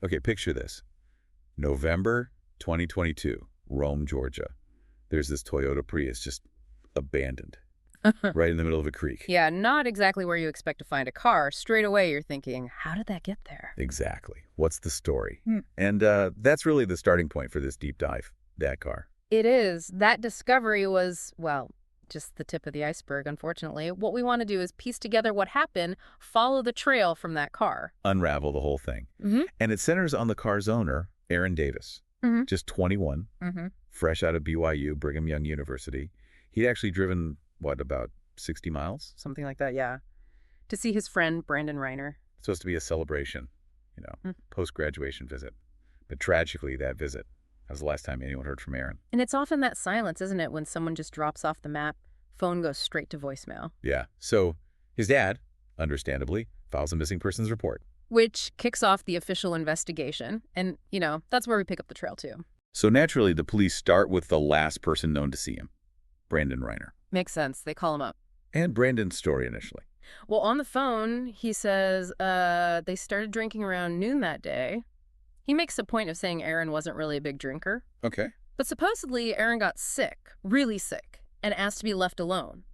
Okay, picture this. November 2022, Rome, Georgia. There's this Toyota Prius just abandoned right in the middle of a creek. Yeah, not exactly where you expect to find a car. Straight away, you're thinking, how did that get there? Exactly. What's the story? And that's really the starting point for this deep dive, that car. It is. That discovery was, well, just the tip of the iceberg, unfortunately. What we want to do is piece together what happened, follow the trail from that car. Unravel the whole thing. Mm-hmm. And it centers on the car's owner, Aaron Davis, Mm-hmm. just 21, Mm-hmm. fresh out of BYU, Brigham Young University. He'd actually driven, what, about 60 miles? Something like that, yeah. To see his friend, Brandon Reiner. It's supposed to be a celebration, post-graduation visit. But tragically, that visit, that was the last time anyone heard from Aaron. And it's often that silence, isn't it, when someone just drops off the map, phone goes straight to voicemail. Yeah. So his dad, understandably, files a missing persons report. Which kicks off the official investigation. And, that's where we pick up the trail, too. So naturally, the police start with the last person known to see him, Brandon Ryner. Makes sense. They call him up. And Brandon's story initially. Well, on the phone, he says they started drinking around noon that day. He makes a point of saying Aaron wasn't really a big drinker. Okay. But supposedly, Aaron got sick, really sick, and asked to be left alone.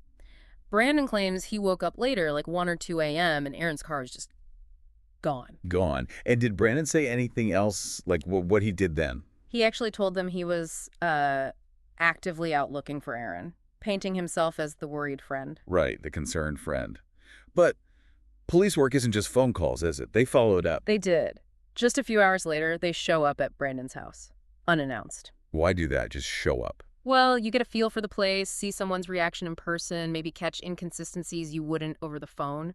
Brandon claims he woke up later, like 1 or 2 a.m., and Aaron's car is just gone. Gone. And did Brandon say anything else, like what he did then? He actually told them he was actively out looking for Aaron, painting himself as the worried friend. Right, the concerned friend. But police work isn't just phone calls, is it? They followed up. They did. Just a few hours later, they show up at Brandon's house, unannounced. Why do that? Just show up. Well, you get a feel for the place, see someone's reaction in person, maybe catch inconsistencies you wouldn't over the phone.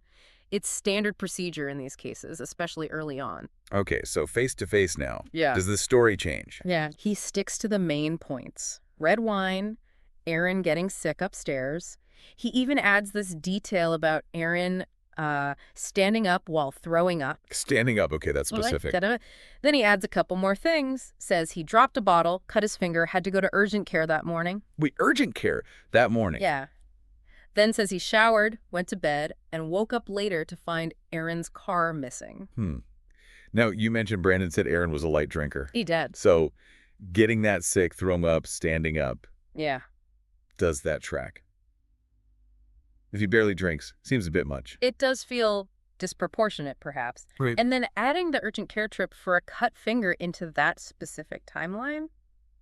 It's standard procedure in these cases, especially early on. Okay, so face-to-face now. Yeah. Does the story change? Yeah. He sticks to the main points. Red wine, Aaron getting sick upstairs. He even adds this detail about Aaron standing up while throwing up. Standing up, okay, that's specific. Then he adds a couple more things. Says he dropped a bottle, cut his finger, had to go to urgent care that morning. Wait, urgent care that morning? Yeah. Then says he showered, went to bed, and woke up later to find Aaron's car missing. Now, you mentioned Brandon said Aaron was a light drinker. He did. So getting that sick, throwing up, standing up, Yeah. does that track? If he barely drinks, seems a bit much. It does feel disproportionate, perhaps. Right. And then adding the urgent care trip for a cut finger into that specific timeline,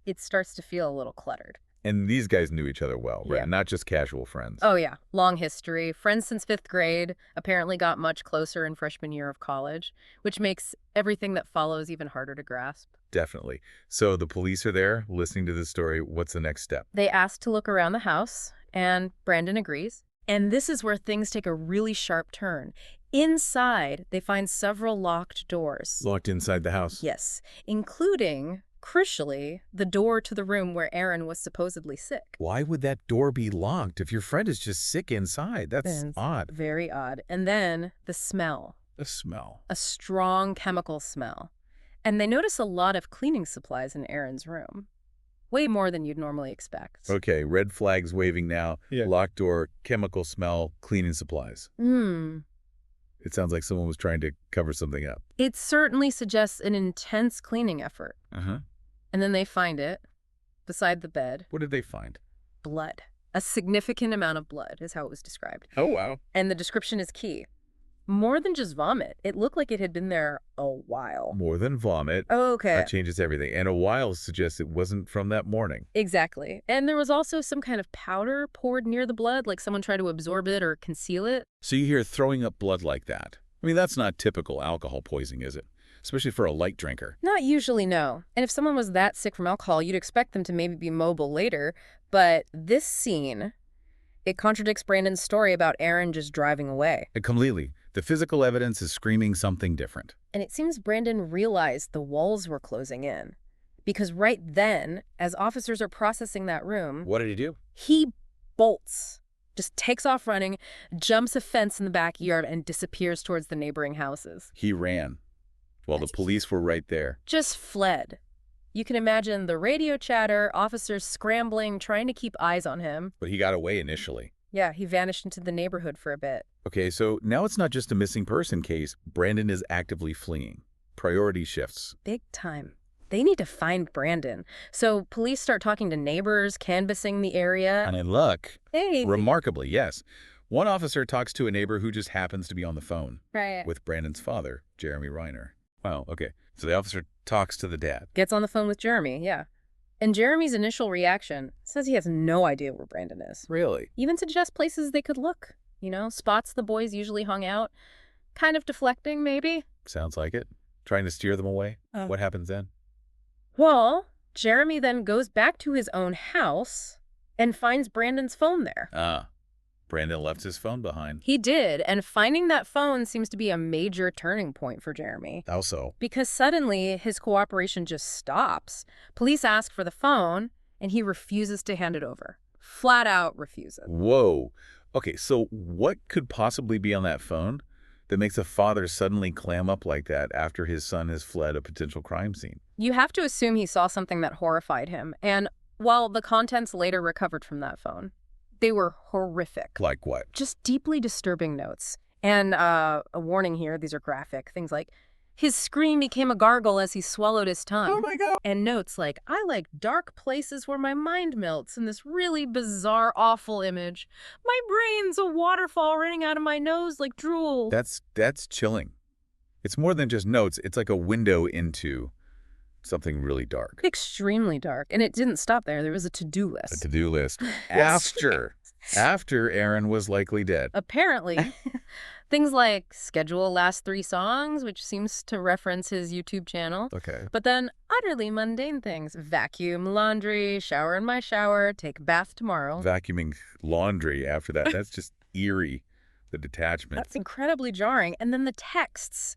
it starts to feel a little cluttered. And these guys knew each other well, right? Yeah. Not just casual friends. Oh, yeah. Long history. Friends since 5th grade. Apparently got much closer in freshman year of college, which makes everything that follows even harder to grasp. Definitely. So the police are there listening to this story. What's the next step? They ask to look around the house, and Brandon agrees. And this is where things take a really sharp turn. Inside, they find several locked doors. Locked inside the house. Yes, including, crucially, the door to the room where Aaron was supposedly sick. Why would that door be locked if your friend is just sick inside? That's odd. Very odd. And then the smell. The smell. A strong chemical smell. And they notice a lot of cleaning supplies in Aaron's room. Way more than you'd normally expect. Okay, red flags waving now. Yeah. Locked door, chemical smell, cleaning supplies. It sounds like someone was trying to cover something up. It certainly suggests an intense cleaning effort. Uh-huh. And then they find it beside the bed. What did they find? Blood. A significant amount of blood is how it was described. Oh, wow. And the description is key. More than just vomit. It looked like it had been there a while. More than vomit. Okay. That changes everything. And a while suggests it wasn't from that morning. Exactly. And there was also some kind of powder poured near the blood, like someone tried to absorb it or conceal it. So you hear throwing up blood like that. I mean, that's not typical alcohol poisoning, is it? Especially for a light drinker. Not usually, no. And if someone was that sick from alcohol, you'd expect them to maybe be mobile later. But this scene, it contradicts Brandon's story about Aaron just driving away. Completely. The physical evidence is screaming something different. And it seems Brandon realized the walls were closing in. Because right then, as officers are processing that room... What did he do? He bolts. Just takes off running, jumps a fence in the backyard, and disappears towards the neighboring houses. He ran. While the police were right there. Just fled. You can imagine the radio chatter, officers scrambling, trying to keep eyes on him. But he got away initially. Yeah, he vanished into the neighborhood for a bit. Okay, so now it's not just a missing person case. Brandon is actively fleeing. priority shifts. Big time. They need to find Brandon. So police start talking to neighbors, canvassing the area. And in luck, Hey. remarkably, yes, one officer talks to a neighbor who just happens to be on the phone Right. with Brandon's father, Jeremy Reiner. Wow, okay. So the officer talks to the dad. Gets on the phone with Jeremy, yeah. And Jeremy's initial reaction says he has no idea where Brandon is. Really? Even suggests places they could look. Spots the boys usually hung out. Kind of deflecting, maybe. Sounds like it. Trying to steer them away? What happens then? Well, Jeremy then goes back to his own house and finds Brandon's phone there. Brandon left his phone behind. He did, and finding that phone seems to be a major turning point for Jeremy. How so? Because suddenly, his cooperation just stops. Police ask for the phone, and he refuses to hand it over. Flat out refuses. Whoa. Okay, so what could possibly be on that phone that makes a father suddenly clam up like that after his son has fled a potential crime scene? You have to assume he saw something that horrified him, and while the contents later recovered from that phone, they were horrific. Like what? Just deeply disturbing notes. And a warning here, these are graphic. Things like, his scream became a gargle as he swallowed his tongue. Oh my God. And notes like, I like dark places where my mind melts, and this really bizarre, awful image. My brain's a waterfall running out of my nose like drool. That's chilling. It's more than just notes. It's like a window into something really dark. Extremely dark. And it didn't stop there. There was a to-do list. A to-do list. After Aaron was likely dead. Apparently. Things like schedule last 3 songs, which seems to reference his YouTube channel. Okay. But then utterly mundane things. Vacuum laundry, shower in my shower, take a bath tomorrow. Vacuuming laundry after that. That's just eerie, the detachment. That's incredibly jarring. And then the texts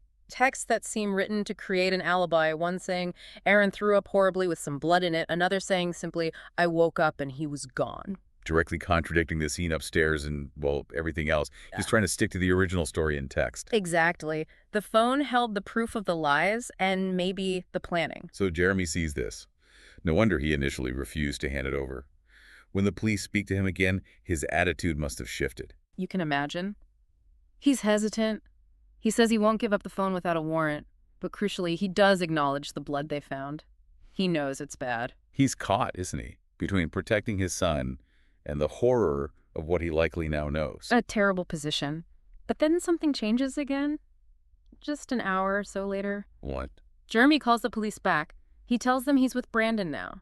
that seem written to create an alibi. One saying, Aaron threw up horribly with some blood in it. Another saying simply, I woke up and he was gone. Directly contradicting the scene upstairs and, well, everything else. Yeah. He's trying to stick to the original story in text. Exactly. The phone held the proof of the lies and maybe the planning. So Jeremy sees this. No wonder he initially refused to hand it over. When the police speak to him again, his attitude must have shifted. You can imagine. He's hesitant. He says he won't give up the phone without a warrant. But crucially, he does acknowledge the blood they found. He knows it's bad. He's caught, isn't he? Between protecting his son and the horror of what he likely now knows. A terrible position. But then something changes again. Just an hour or so later. What? Jeremy calls the police back. He tells them he's with Brandon now.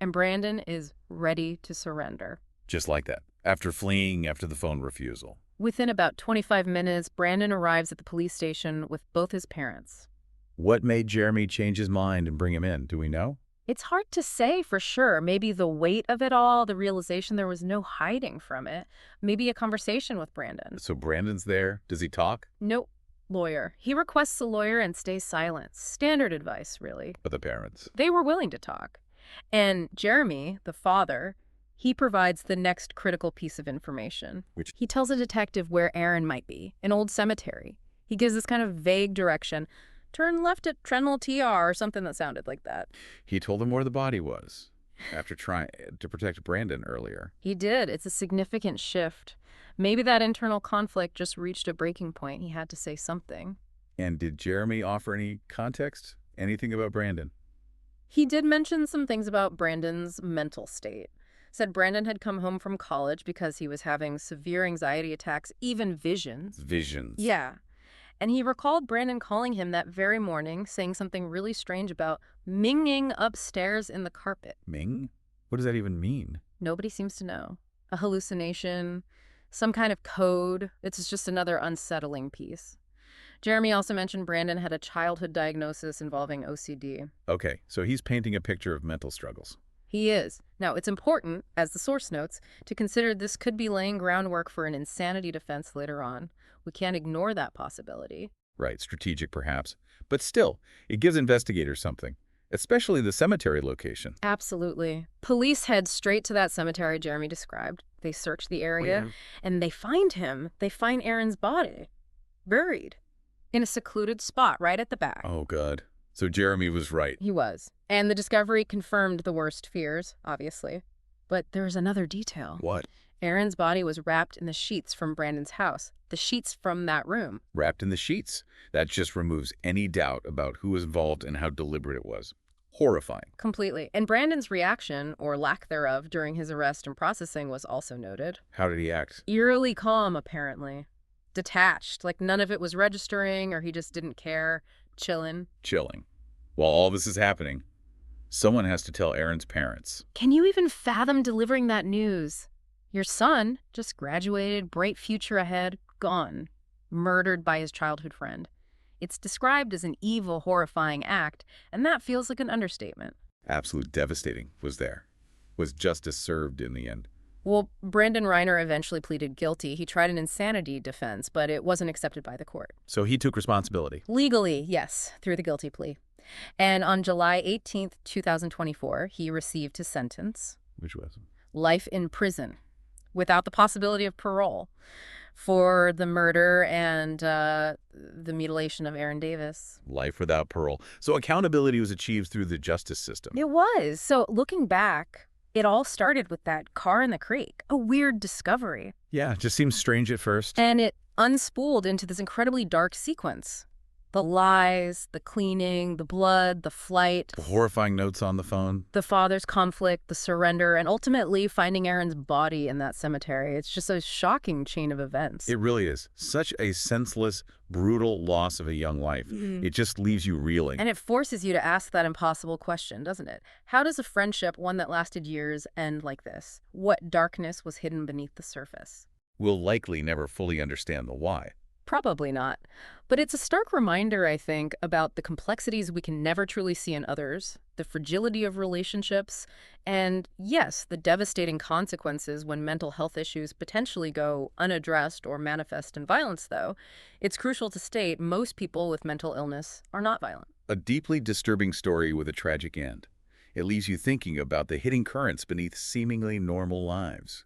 And Brandon is ready to surrender. Just like that. After fleeing after the phone refusal. Within about 25 minutes, Brandon arrives at the police station with both his parents. What made Jeremy change his mind and bring him in? Do we know? It's hard to say for sure. Maybe the weight of it all, the realization there was no hiding from it. Maybe a conversation with Brandon. So Brandon's there. Does he talk? Nope. Lawyer. He requests a lawyer and stays silent. Standard advice, really. But the parents. They were willing to talk. And Jeremy, the father, he provides the next critical piece of information. Which? He tells a detective where Aaron might be, an old cemetery. He gives this kind of vague direction. Turn left at Trenel TR or something that sounded like that. He told him where the body was after trying to protect Brandon earlier. He did. It's a significant shift. Maybe that internal conflict just reached a breaking point. He had to say something. And did Jeremy offer any context? Anything about Brandon? He did mention some things about Brandon's mental state. Said Brandon had come home from college because he was having severe anxiety attacks, even visions. Visions. Yeah. And he recalled Brandon calling him that very morning, saying something really strange about minging upstairs in the carpet. Ming? What does that even mean? Nobody seems to know. A hallucination, some kind of code. It's just another unsettling piece. Jeremy also mentioned Brandon had a childhood diagnosis involving OCD. Okay, so he's painting a picture of mental struggles. He is. Now, it's important, as the source notes, to consider this could be laying groundwork for an insanity defense later on. We can't ignore that possibility. Right, strategic perhaps. But still, it gives investigators something, especially the cemetery location. Absolutely. Police head straight to that cemetery Jeremy described. They search the area, and they find him. They find Aaron's body, buried, in a secluded spot right at the back. Oh, God. So Jeremy was right. He was. And the discovery confirmed the worst fears, obviously. But there's another detail. What? Aaron's body was wrapped in the sheets from Brandon's house, the sheets from that room. Wrapped in the sheets. That just removes any doubt about who was involved and how deliberate it was. Horrifying. Completely. And Brandon's reaction, or lack thereof, during his arrest and processing was also noted. How did he act? Eerily calm, apparently. Detached, like none of it was registering or he just didn't care. Chillin'. Chilling. While all this is happening, someone has to tell Aaron's parents. Can you even fathom delivering that news? Your son, just graduated, bright future ahead, gone. Murdered by his childhood friend. It's described as an evil, horrifying act, and that feels like an understatement. Absolute devastating was there. Was justice served in the end? Well, Brandon Ryner eventually pleaded guilty. He tried an insanity defense, but it wasn't accepted by the court. So he took responsibility. Legally, yes, through the guilty plea. And on July 18th, 2024, he received his sentence. Which was? Life in prison, without the possibility of parole, for the murder and the mutilation of Aaron Davis. Life without parole. So accountability was achieved through the justice system. It was. So looking back, it all started with that car in the creek, a weird discovery. Yeah, it just seems strange at first. And it unspooled into this incredibly dark sequence. The lies, the cleaning, the blood, the flight. The horrifying notes on the phone. The father's conflict, the surrender, and ultimately finding Aaron's body in that cemetery. It's just a shocking chain of events. It really is. Such a senseless, brutal loss of a young life. It just leaves you reeling. And it forces you to ask that impossible question, doesn't it? How does a friendship, one that lasted years, end like this? What darkness was hidden beneath the surface? We'll likely never fully understand the why. Probably not. But it's a stark reminder, I think, about the complexities we can never truly see in others, the fragility of relationships, and, yes, the devastating consequences when mental health issues potentially go unaddressed or manifest in violence, though. It's crucial to state most people with mental illness are not violent. A deeply disturbing story with a tragic end. It leaves you thinking about the hidden currents beneath seemingly normal lives.